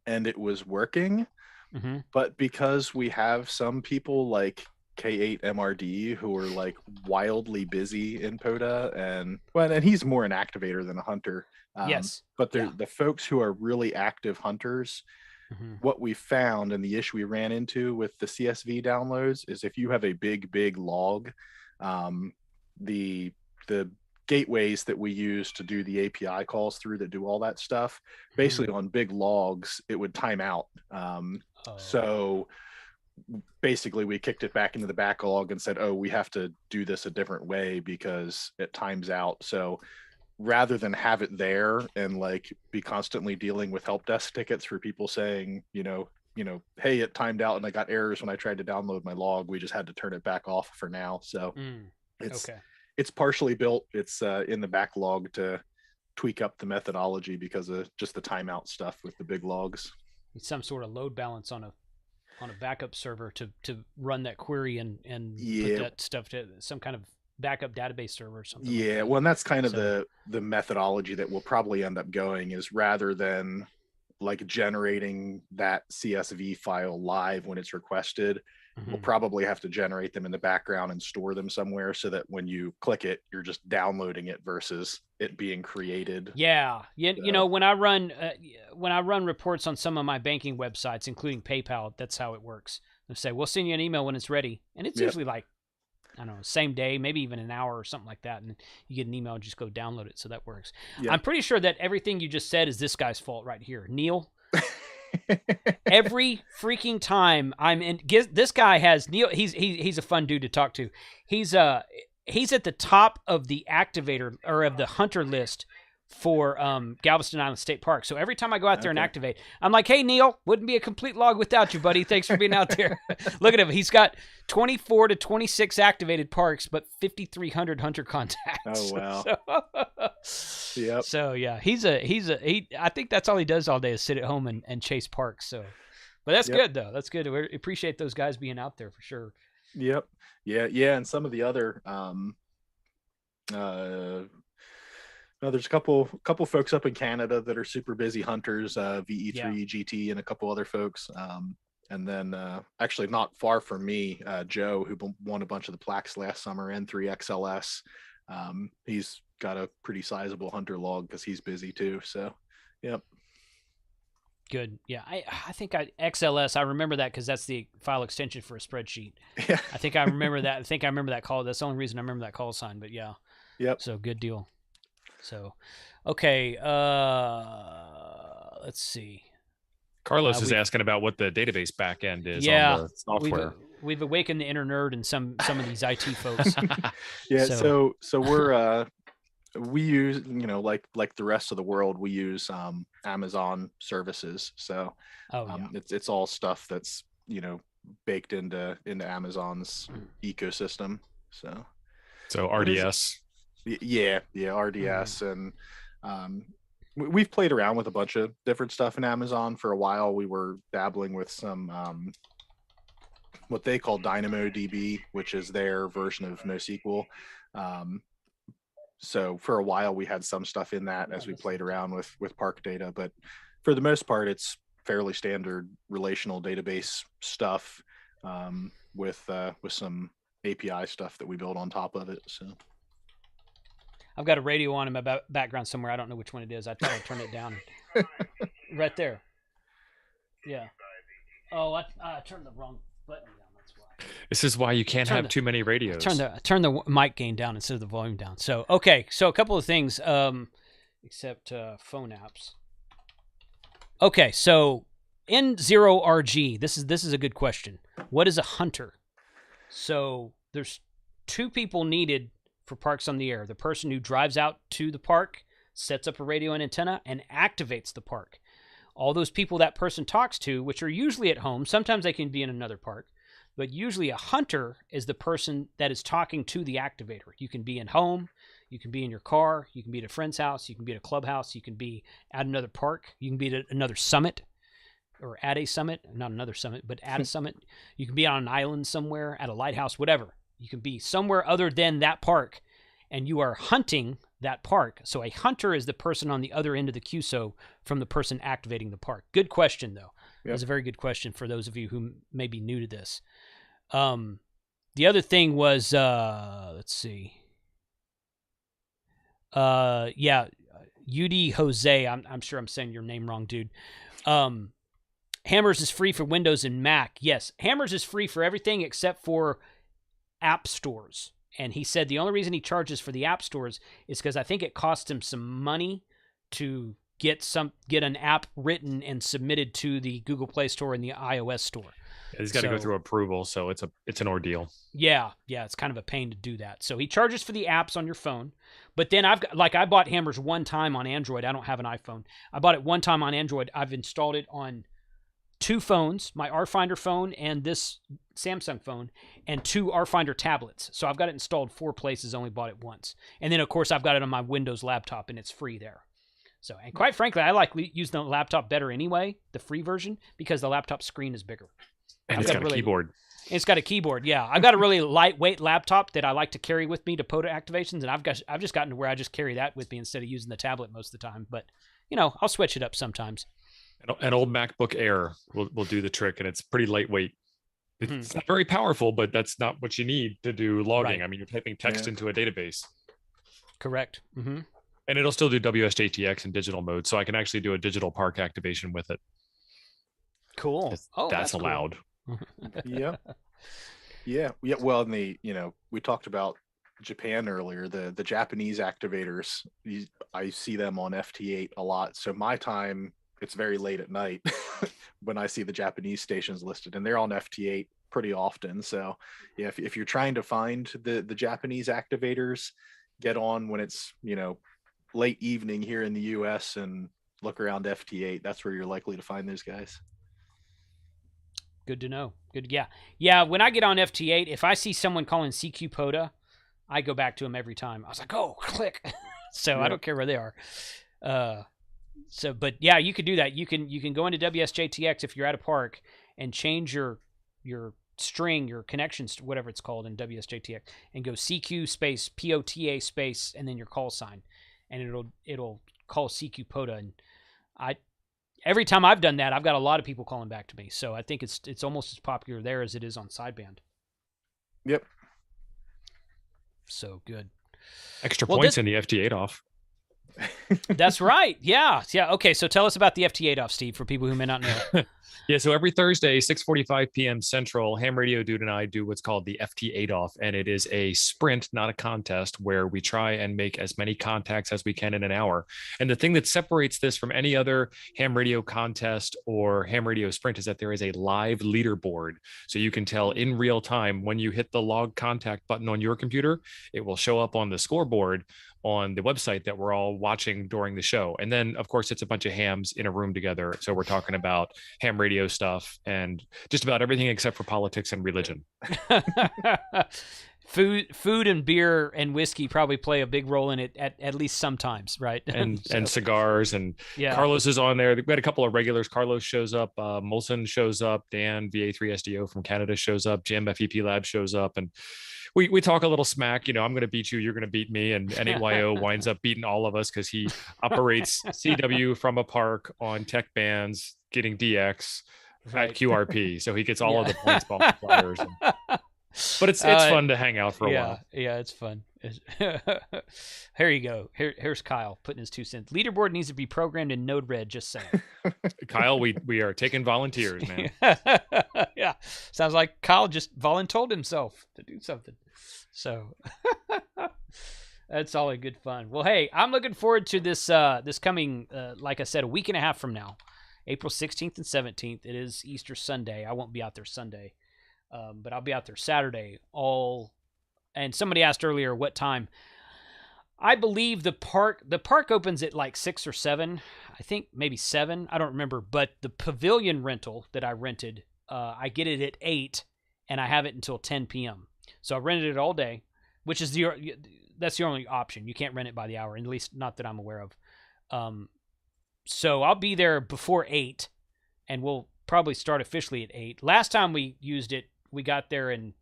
and it was working, but because we have some people like K8MRD who are like wildly busy in POTA, and he's more an activator than a hunter. But the folks who are really active hunters, what we found and the issue we ran into with the CSV downloads is if you have a big log, the gateways that we use to do the API calls through that do all that stuff, basically on big logs, it would time out. So basically we kicked it back into the backlog and said, we have to do this a different way because it times out. So rather than have it there and like be constantly dealing with help desk tickets for people saying, hey, it timed out and I got errors when I tried to download my log, we just had to turn it back off for now. So it's partially built. It's in the backlog to tweak up the methodology because of just the timeout stuff with the big logs. It's some sort of load balance on a backup server to run that query and put that stuff to some kind of backup database server or something. Yeah, well, and that's kind of the methodology that we'll probably end up going is rather than like generating that CSV file live when it's requested, we'll probably have to generate them in the background and store them somewhere so that when you click it, you're just downloading it versus it being created. Yeah. You know, when I run reports on some of my banking websites, including PayPal, that's how it works. They say, we'll send you an email when it's ready. And it's usually like, I don't know, same day, maybe even an hour or something like that. And you get an email and just go download it. So that works. Yeah. I'm pretty sure that everything you just said is this guy's fault right here. Neil. Every freaking time I'm in, this guy has Neil. He's a fun dude to talk to. He's at the top of the activator or of the hunter list for Galveston Island State Park. So every time I go out there and activate, I'm like, hey, Neil, wouldn't be a complete log without you, buddy. Thanks for being out there. Look at him. He's got 24 to 26 activated parks, but 5,300 hunter contacts. Oh, wow. Yep. So, yeah, I think that's all he does all day is sit at home and chase parks. So, but that's good, though. That's good. We appreciate those guys being out there for sure. Yep. Yeah. And some of the other, there's a couple folks up in Canada that are super busy hunters, VE3, GT, and a couple other folks. And then actually not far from me, Joe, who won a bunch of the plaques last summer, N3 XLS. He's got a pretty sizable hunter log because he's busy too. So, yep. Good. Yeah. I think XLS, I remember that because that's the file extension for a spreadsheet. Yeah. I think I remember that. I think I remember that call. That's the only reason I remember that call sign, but yeah. Yep. So good deal. So, okay. Let's see. Carlos is asking about what the database backend is on the software. We've awakened the inner nerd in some of these IT folks. Yeah. So we're we use, like the rest of the world, we use Amazon services. So it's all stuff that's baked into Amazon's ecosystem. So RDS. Yeah, RDS. And we've played around with a bunch of different stuff in Amazon for a while. We were dabbling with some what they call DynamoDB, which is their version of NoSQL. So for a while we had some stuff in that as we played around with park data, but for the most part it's fairly standard relational database stuff with some API stuff that we build on top of it. So I've got a radio on in my background somewhere. I don't know which one it is. I thought I turned it down. Right there. Yeah. Oh, I turned the wrong button down. That's why. This is why you can't have too many radios. Turn the mic gain down instead of the volume down. So, okay. So a couple of things, except phone apps. Okay. So N0RG, this is a good question. What is a hunter? So there's two people needed for parks on the air. The person who drives out to the park, sets up a radio and antenna, and activates the park. All those people that person talks to, which are usually at home, sometimes they can be in another park, but usually a hunter is the person that is talking to the activator. You can be in home, you can be in your car, you can be at a friend's house, you can be at a clubhouse, you can be at another park, you can be at another summit, or at a summit, not another summit, but at a summit. You can be on an island somewhere, at a lighthouse, whatever. You can be somewhere other than that park, and you are hunting that park. So a hunter is the person on the other end of the QSO from the person activating the park. Good question, though. Yep. That's a very good question for those of you who may be new to this. The other thing was, let's see. UD Jose, I'm sure I'm saying your name wrong, dude. Hammers is free for Windows and Mac. Yes, Hammers is free for everything except for app stores. And he said the only reason he charges for the app stores is because I think it costs him some money to get an app written and submitted to the Google Play Store and the iOS Store. Yeah, he's got to go through approval, so it's an ordeal. Yeah, it's kind of a pain to do that. So he charges for the apps on your phone, but then I bought Hammers one time on Android. I don't have an iPhone. I bought it one time on Android. I've installed it on two phones, my RFinder phone and this Samsung phone, and two RFinder tablets. So I've got it installed 4 places, only bought it once. And then, of course, I've got it on my Windows laptop, and it's free there. So, and quite frankly, I like using the laptop better anyway, the free version, because the laptop screen is bigger. And it's got a keyboard. It's got a keyboard, yeah. I've got a really lightweight laptop that I like to carry with me to POTA activations, and I've just gotten to where I just carry that with me instead of using the tablet most of the time. But, I'll switch it up sometimes. An old MacBook Air will do the trick, and it's pretty lightweight. It's not very powerful, but that's not what you need to do logging. Right. I mean, you're typing text into a database. Correct. Mm-hmm. And it'll still do WSJTX in digital mode, so I can actually do a digital park activation with it. Cool. That's allowed. Cool. Yeah. Well, we talked about Japan earlier. The Japanese activators, I see them on FT8 a lot. So my time, it's very late at night when I see the Japanese stations listed, and they're on FT8 pretty often. So yeah, if you're trying to find the Japanese activators, get on when it's late evening here in the US and look around FT8. That's where you're likely to find those guys. Good to know. Good. Yeah. When I get on FT8, if I see someone calling CQ POTA, I go back to them every time. I was like, oh, click. So yeah. I don't care where they are. But yeah, you could do that. You can go into WSJTX if you're at a park and change your string, your connections, whatever it's called in WSJTX, and go CQ space POTA space and then your call sign, and it'll call CQ POTA. And every time I've done that, I've got a lot of people calling back to me. So I think it's almost as popular there as it is on sideband. Yep. So good. Extra points in the FT8 off. That's right. Yeah. Okay. So tell us about the FT8 off, Steve, for people who may not know. Yeah. So every Thursday, 6:45 p.m. Central, Ham Radio Dude and I do what's called the FT8 off, and it is a sprint, not a contest, where we try and make as many contacts as we can in an hour. And the thing that separates this from any other ham radio contest or ham radio sprint is that there is a live leaderboard, so you can tell in real time when you hit the log contact button on your computer, it will show up on the scoreboard on the website that we're all watching during the show. And then of course it's a bunch of hams in a room together. So we're talking about ham radio stuff and just about everything except for politics and religion. Food and beer and whiskey probably play a big role in it at least sometimes, right? And cigars, and Carlos is on there. We had a couple of regulars. Carlos shows up, Molson shows up, Dan VA3SDO from Canada shows up, Jim FEP Lab shows up, and we talk a little smack. I'm going to beat you, you're going to beat me, and N8YO winds up beating all of us because he operates CW from a park on tech bands, getting DX at QRP, so he gets all of the points multipliers. But it's fun to hang out for a while. Yeah, it's fun. Here you go. Here's Kyle putting his 2 cents. Leaderboard needs to be programmed in Node-RED, just saying. Kyle, we are taking volunteers, man. Yeah. Sounds like Kyle just voluntold himself to do something. So that's all good fun. Well, hey, I'm looking forward to this coming, like I said, a week and a half from now, April 16th and 17th. It is Easter Sunday. I won't be out there Sunday. But I'll be out there Saturday and somebody asked earlier what time. I believe the park opens at like 6 or 7. I think maybe 7. I don't remember. But the pavilion rental that I rented, I get it at 8 and I have it until 10 p.m. So I rented it all day, which is that's the only option. You can't rent it by the hour, at least not that I'm aware of. So I'll be there before 8 and we'll probably start officially at 8. Last time we used it, we got there and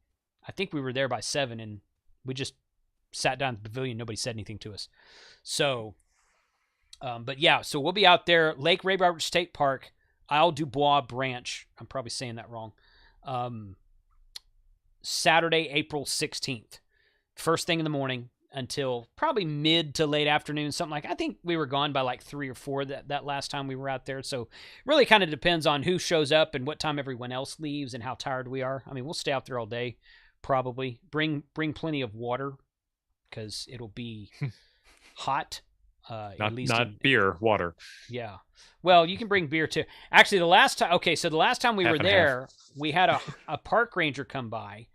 I think we were there by 7 and we just sat down at the pavilion. Nobody said anything to us. So, but yeah, so we'll be out there, Lake Ray Roberts State Park, Isle du Bois Branch. I'm probably saying that wrong. Saturday, April 16th, first thing in the morning until probably mid to late afternoon, something like. I think we were gone by like 3 or 4 that last time we were out there. So really kind of depends on who shows up and what time everyone else leaves and how tired we are. I mean, we'll stay out there all day, probably. Bring plenty of water because it'll be hot. Not beer, water. Yeah. Well, you can bring beer too. Actually, the last time we were there, we had a park ranger come by.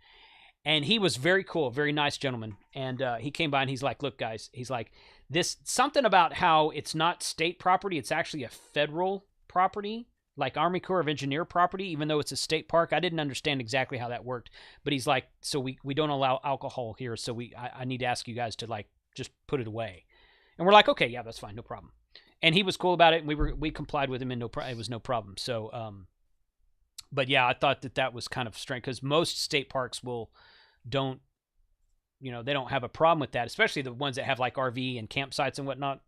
And he was very cool, very nice gentleman. And he came by and he's like, look, guys, he's like, this something about how it's not state property. It's actually a federal property, like Army Corps of Engineer property, even though it's a state park. I didn't understand exactly how that worked. But he's like, so we don't allow alcohol here. So I need to ask you guys to like just put it away. And we're like, okay, yeah, that's fine. No problem. And he was cool about it. And we complied with him and it was no problem. So, but yeah, I thought that was kind of strange because most state parks don't have a problem with that, especially the ones that have like RV and campsites and whatnot.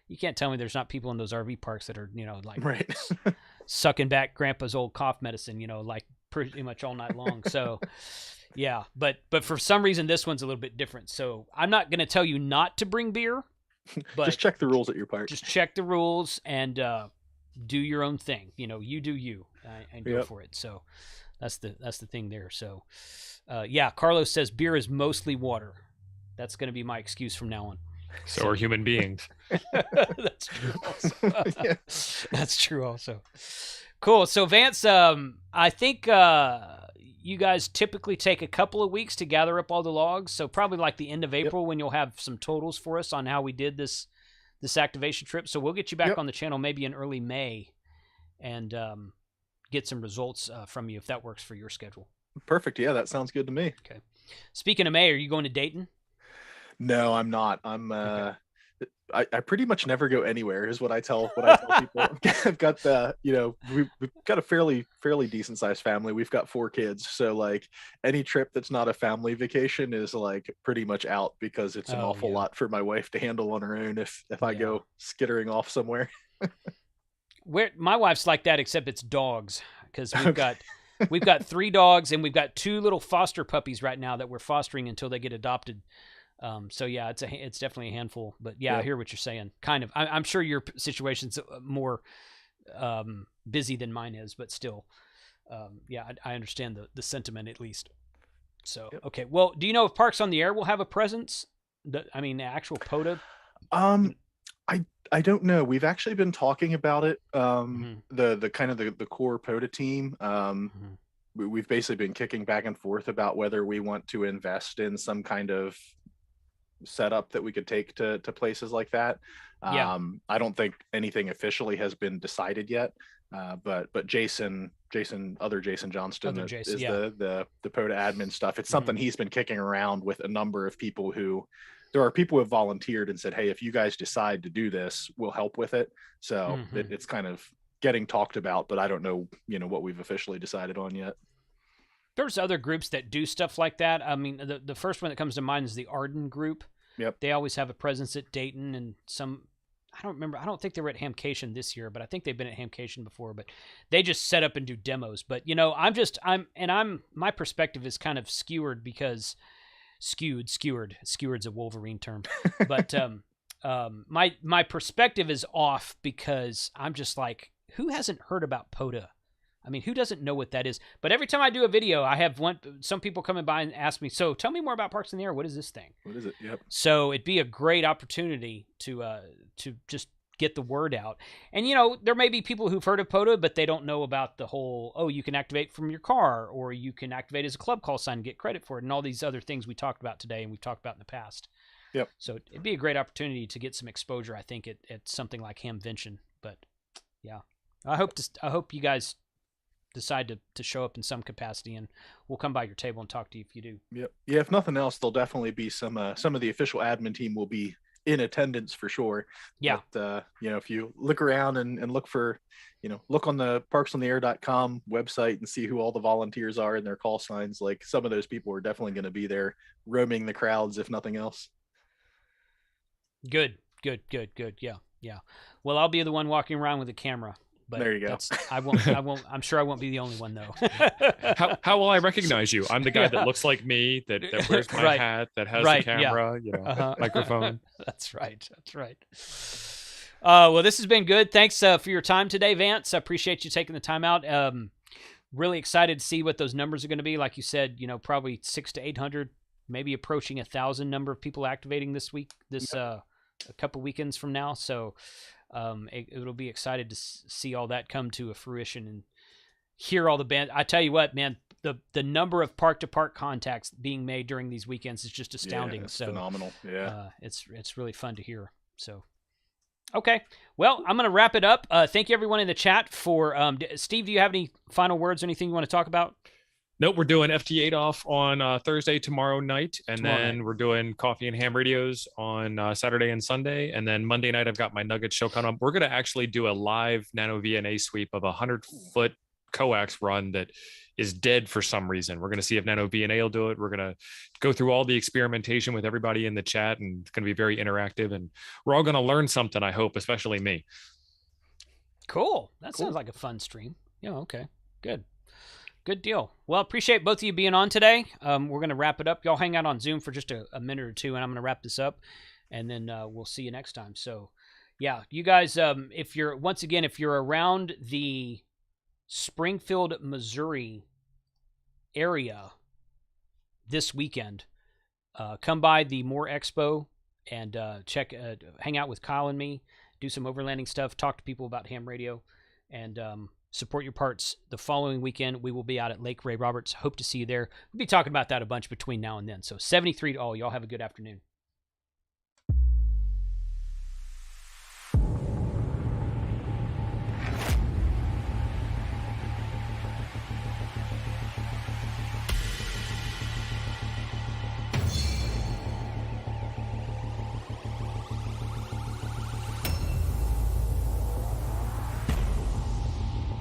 You can't tell me there's not people in those RV parks that are, like right. sucking back grandpa's old cough medicine, like pretty much all night long. So yeah, but for some reason this one's a little bit different. So I'm not going to tell you not to bring beer, but just check the rules at your park. Just check the rules and do your own thing. You do you and go for it. So that's the thing there. So yeah, Carlos says beer is mostly water. That's going to be my excuse from now on. So are human beings. That's true also. That's true also. Cool. So Vance, I think you guys typically take a couple of weeks to gather up all the logs. So probably like the end of April when you'll have some totals for us on how we did this activation trip. So we'll get you back on the channel maybe in early May and get some results from you if that works for your schedule. Perfect. Yeah, that sounds good to me. Okay. Speaking of May, are you going to Dayton? No, I'm not. Okay. I pretty much never go anywhere is what I tell people. I've got we've got a fairly decent sized family. We've got 4 kids. So like any trip that's not a family vacation is like pretty much out because it's an awful lot for my wife to handle on her own if I go skittering off somewhere. Where my wife's like that, except it's dogs, because we've got 3 dogs and we've got 2 little foster puppies right now that we're fostering until they get adopted. So yeah, it's definitely a handful, but yeah, I hear what you're saying. Kind of, I'm sure your situation's more busy than mine is, but still, yeah, I understand the sentiment at least. So, okay. Well, do you know if Parks on the Air will have a presence? The actual POTA? I don't know. We've actually been talking about it. The kind of the core POTA team. We've basically been kicking back and forth about whether we want to invest in some kind of setup that we could take to places like that. I don't think anything officially has been decided yet. But Jason Johnston is the POTA admin stuff. It's something he's been kicking around with a number of people who have volunteered and said, hey, if you guys decide to do this, we'll help with it. So it's kind of getting talked about, but I don't know, what we've officially decided on yet. There's other groups that do stuff like that. I mean, the first one that comes to mind is the Arden group. Yep. They always have a presence at Dayton and I don't remember. I don't think they were at Hamcation this year, but I think they've been at Hamcation before, but they just set up and do demos. But my perspective is kind of skewered because skewered's a Wolverine term, but, my perspective is off because I'm just like, who hasn't heard about POTA? I mean, who doesn't know what that is? But every time I do a video, I have some people coming by and ask me, so tell me more about Parks in the Air. What is this thing? What is it? Yep. So it'd be a great opportunity to just get the word out. And, there may be people who've heard of POTA, but they don't know about the whole, you can activate from your car, or you can activate as a club call sign and get credit for it, and all these other things we talked about today and we've talked about in the past. Yep. So it'd be a great opportunity to get some exposure, I think, at something like Hamvention. But yeah, I hope you guys decide to show up in some capacity, and we'll come by your table and talk to you if you do. Yep. Yeah. If nothing else, there'll definitely be some of the official admin team will be in attendance for sure. Yeah. But, if you look around and look for, look on the parksontheair.com website and see who all the volunteers are and their call signs, like some of those people are definitely going to be there roaming the crowds, if nothing else. Good. Yeah. Well, I'll be the one walking around with a camera. But there you go. I won't. I'm sure I won't be the only one though. How will I recognize you? I'm the guy that looks like me, that wears my hat, that has the camera, microphone. That's right. Well, this has been good. Thanks for your time today, Vance. I appreciate you taking the time out. Really excited to see what those numbers are going to be. Like you said, probably 600 to 800, maybe approaching 1,000 number of people activating this week. A couple weekends from now. So. It'll be excited to see all that come to a fruition and hear all the band. I tell you what, man, the number of park to park contacts being made during these weekends is just astounding. Yeah, it's phenomenal. Yeah. It's really fun to hear. So, okay. Well, I'm going to wrap it up. Thank you everyone in the chat for, Steve, do you have any final words or anything you want to talk about? Nope, we're doing FT8 off on Thursday tomorrow night, and then we're doing Coffee and Ham Radios on Saturday and Sunday, and then Monday night I've got my Nugget show coming up. We're going to actually do a live Nano VNA sweep of a 100-foot coax run that is dead for some reason. We're going to see if Nano VNA will do it. We're going to go through all the experimentation with everybody in the chat, and it's going to be very interactive, and we're all going to learn something, I hope, especially me. Cool. That sounds like a fun stream. Yeah, okay. Good. Good deal. Well, appreciate both of you being on today. We're going to wrap it up. Y'all hang out on Zoom for just a minute or two, and I'm going to wrap this up, and then we'll see you next time. So, yeah, you guys, if you're around the Springfield, Missouri area this weekend, come by the More Expo and hang out with Kyle and me, do some overlanding stuff, talk to people about ham radio, and support your parts. The following weekend, we will be out at Lake Ray Roberts. Hope to see you there. We'll be talking about that a bunch between now and then. So 73 to all. Y'all have a good afternoon.